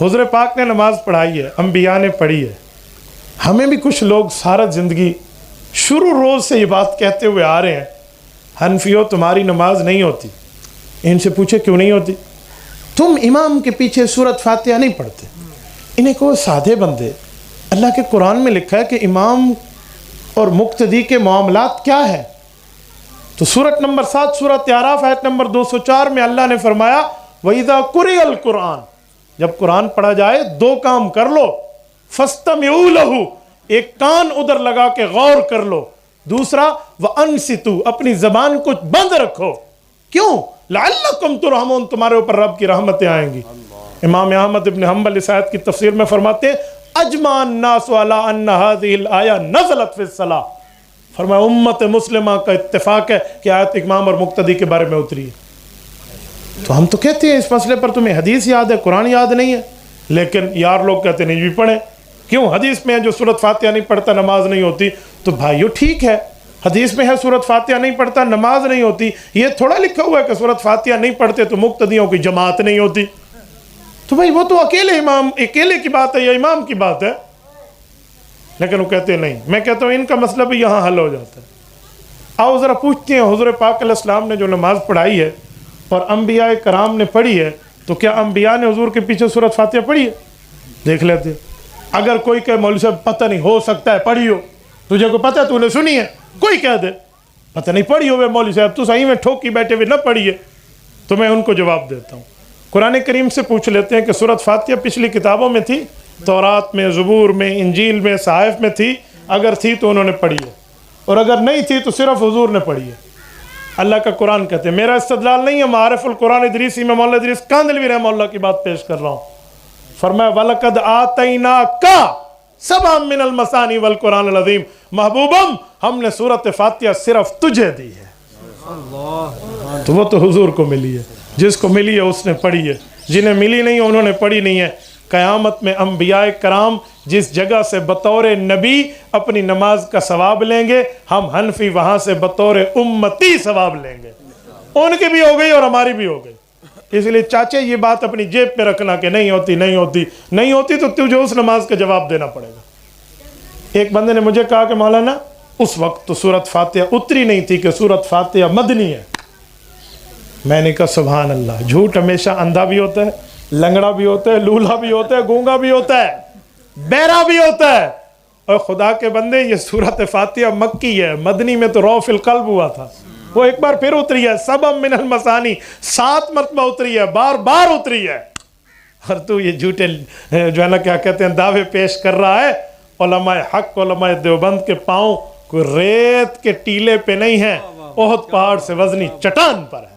حضور پاک نے نماز پڑھائی ہے، انبیاء نے پڑھی ہے، ہمیں بھی کچھ لوگ سارا زندگی شروع روز سے یہ بات کہتے ہوئے آ رہے ہیں، حنفیوں تمہاری نماز نہیں ہوتی۔ ان سے پوچھے کیوں نہیں ہوتی؟ تم امام کے پیچھے سورۃ فاتحہ نہیں پڑھتے۔ انہیں کہو سادھے بندے، اللہ کے قرآن میں لکھا ہے کہ امام اور مقتدی کے معاملات کیا ہے؟ تو سورۃ نمبر 7 سورۃ اعراف آیت نمبر 204 میں اللہ نے فرمایا وَإِذَا قُرِئَ الْقُرْآنُ، جب قرآن پڑھا جائے دو کام کر لو، فَاسْتَمِعُوا لَهُ، ایک کان ادھر لگا کے غور کر لو، دوسرا وَأَنصِتُوا، اپنی زبان کو بند رکھو۔ کیوں؟ لَعَلَّكُمْ تُرْحَمُونَ، تمہارے اوپر رب کی رحمتیں آئیں گی۔ امام احمد ابن حنبل اس آیت کی تفسیر میں فرماتے ہیں اجمع الناس علی ان هذه الآیہ نزلت فی الصلاۃ، فرمایا امت مسلمہ کا اتفاق ہے کہ آیت امام اور مقتدی کے بارے میں اتری ہے۔ تو ہم تو کہتے ہیں اس مسئلے پر تمہیں حدیث یاد ہے، قرآن یاد نہیں ہے، لیکن یار لوگ کہتے ہیں نہیں بھی پڑھیں، کیوں؟ حدیث میں ہے جو سورۃ فاتحہ نہیں پڑھتا نماز نہیں ہوتی۔ تو بھائیو ٹھیک ہے، حدیث میں ہے سورۃ فاتحہ نہیں پڑھتا نماز نہیں ہوتی، یہ تھوڑا لکھا ہوا ہے کہ سورۃ فاتحہ نہیں پڑھتے تو مقتدیوں کی جماعت نہیں ہوتی۔ تو بھائی وہ تو اکیلے امام، اکیلے کی بات ہے یا امام کی بات ہے، لیکن وہ کہتے ہیں نہیں۔ میں کہتا ہوں ان کا مسئلہ بھی یہاں حل ہو جاتا ہے۔ آؤ ذرا پوچھتے ہیں حضور پاک علیہ السلام نے جو نماز پڑھائی ہے اور انبیاء کرام نے پڑھی ہے، تو کیا انبیاء نے حضور کے پیچھے سورۃ فاتحہ پڑھی ہے؟ دیکھ لیتے ہیں۔ اگر کوئی کہ مولوی صاحب پتہ نہیں، ہو سکتا ہے پڑھی ہو، تجھے کو پتہ ہے تو نے سنی ہے، کوئی کہہ دے پتہ نہیں پڑھی ہوئے مولوی صاحب تو صحیح میں ٹھوکی بیٹھے ہوئے نہ پڑھی ہے، تو میں ان کو جواب دیتا ہوں۔ قرآن کریم سے پوچھ لیتے ہیں کہ سورۃ فاتحہ پچھلی کتابوں میں تھی، تورات میں، زبور میں، انجیل میں، صحائف میں تھی؟ اگر تھی تو انہوں نے پڑھی ہے، اور اگر نہیں تھی تو صرف حضور نے پڑھی ہے۔ اللہ کا قرآن کہتے ہیں، میرا استدلال نہیں ہے، معارف القرآن ادریسی میں مولانا ادریس کاندھلوی رحمہ اللہ کی بات پیش کر رہا ہوں۔ فرمایا وَلَقَدْ آتَيْنَاكَ سَبْعًا مِّنَ الْمَثَانِي وَالْقُرْآنِ الْعَظِيمِ، محبوبم ہم نے سورۃ فاتحہ صرف تجھے دی ہے۔ تو وہ تو حضور کو ملی ہے، جس کو ملی ہے اس نے پڑھی ہے، جنہیں ملی نہیں انہوں نے پڑھی نہیں ہے۔ قیامت میں انبیاء کرام جس جگہ سے بطور نبی اپنی نماز کا ثواب لیں گے، ہم حنفی وہاں سے بطور امتی ثواب لیں گے۔ ان کی بھی ہو گئی اور ہماری بھی ہو گئی۔ اس لیے چاچے یہ بات اپنی جیب پہ رکھنا کہ نہیں ہوتی نہیں ہوتی نہیں ہوتی تو تجھے اس نماز کا جواب دینا پڑے گا۔ ایک بندے نے مجھے کہا کہ مولانا اس وقت تو سورۃ فاتحہ اتری نہیں تھی کہ سورۃ فاتحہ مدنی ہے۔ میں نے کہا سبحان اللہ، جھوٹ ہمیشہ اندھا بھی ہوتا ہے، لنگڑا بھی ہوتا ہے، لولہا بھی ہوتا ہے، گونگا بھی ہوتا ہے، بہرا بھی ہوتا ہے۔ اور خدا کے بندے یہ سورۃ فاتحہ مکی ہے، مدنی میں تو روح القلب ہوا تھا، وہ ایک بار پھر اتری ہے، سبع من المثانی، 7 مرتبہ اتری ہے، بار بار اتری ہے۔ اور تو یہ جھوٹے جو ہے نا کیا کہتے ہیں دعوے پیش کر رہا ہے۔ علماء حق، علماء دیوبند کے پاؤں کوئی ریت کے ٹیلے پہ نہیں ہیں، احد پہاڑ سے وزنی چٹان پر ہے۔